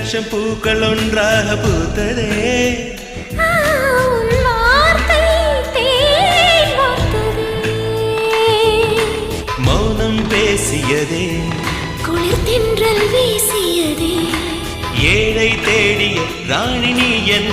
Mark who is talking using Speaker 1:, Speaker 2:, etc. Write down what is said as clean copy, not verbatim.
Speaker 1: லட்சம் பூக்கள் ஒன்றாக பூத்ததே. மௌனம் பேசியதே,
Speaker 2: குளிர் தென்றல் வீசியதே.
Speaker 1: ஏழை தேடிய ராணி நீ என்